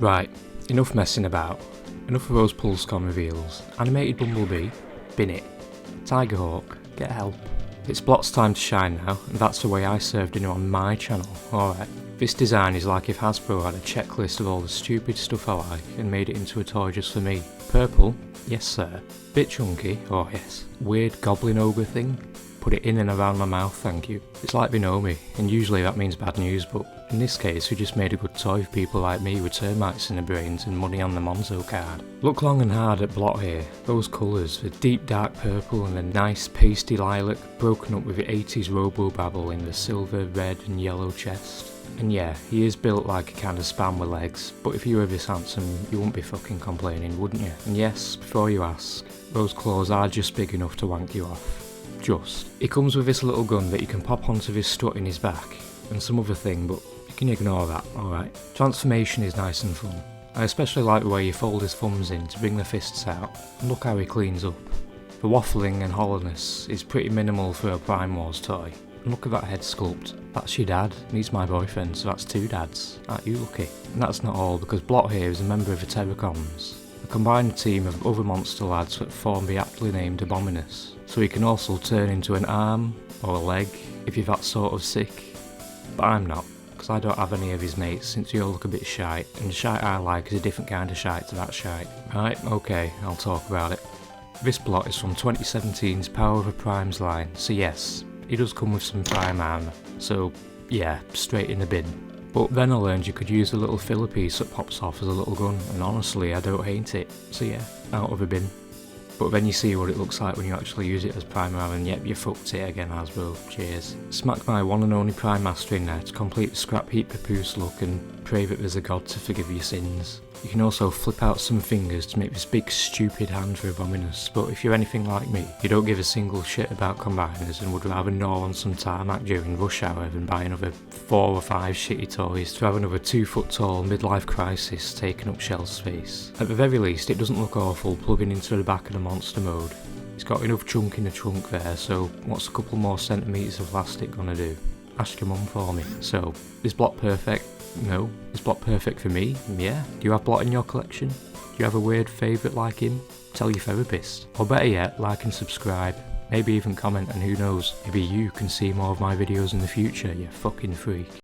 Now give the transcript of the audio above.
Right, enough messing about. Enough of those Pulscon reveals. Animated Bumblebee, bin it. Tigerhawk, get help. It's Blot's time to shine now, and that's the way I served him on my channel, alright. This design is like if Hasbro had a checklist of all the stupid stuff I like and made it into a toy just for me. Purple, yes sir. Bit chunky, oh yes. Weird goblin ogre thing, put it in and around my mouth, thank you. It's like they know me, and usually that means bad news, but in this case we just made a good toy for people like me with termites in their brains and money on the Monzo card. Look long and hard at Blot here. Those colours, the deep dark purple and the nice pasty lilac, broken up with the 80s robo-babble in the silver, red and yellow chest. And yeah, he is built like a kind of spam with legs, but if you were this handsome, you wouldn't be fucking complaining, wouldn't you? And yes, before you ask, those claws are just big enough to wank you off. Just. He comes with this little gun that you can pop onto this strut in his back, and some other thing, but you can ignore that, alright. Transformation is nice and fun. I especially like the way you fold his thumbs in to bring the fists out, and look how he cleans up. The waffling and hollowness is pretty minimal for a Prime Wars toy. And look at that head sculpt. That's your dad, and he's my boyfriend, so that's two dads. Aren't you lucky? And that's not all, because Blot here is a member of the Terracons, a combined team of other monster lads that form the aptly named Abominus. So he can also turn into an arm, or a leg, if you're that sort of sick. But I'm not, because I don't have any of his mates since you all look a bit shite, and the shite I like is a different kind of shite to that shite. Right, okay, I'll talk about it. This Blot is from 2017's Power of the Primes line, so yes, he does come with some Prime armour, so yeah, straight in the bin. But then I learned you could use a little filler piece that pops off as a little gun, and honestly I don't hate it, so yeah, out of the bin. But then you see what it looks like when you actually use it as Prime armour, and yep, you fucked it again, Hasbro, cheers. Smack my one and only Prime Master in there to complete the scrap heap papoose look and pray that there's a god to forgive your sins. You can also flip out some fingers to make this big stupid hand for Abominus, but if you're anything like me, you don't give a single shit about combiners and would rather gnaw on some tarmac during rush hour than buy another 4 or 5 shitty toys to have another 2 foot tall midlife crisis taking up shelf space. At the very least, it doesn't look awful plugging into the back of the monster mode. It's got enough chunk in the trunk there, so what's a couple more centimetres of plastic gonna do? Ask your mum for me. So, is Blot perfect? No. Is Blot perfect for me? Yeah. Do you have Blot in your collection? Do you have a weird favourite like him? Tell your therapist. Or better yet, like and subscribe. Maybe even comment, and who knows, maybe you can see more of my videos in the future, you fucking freak.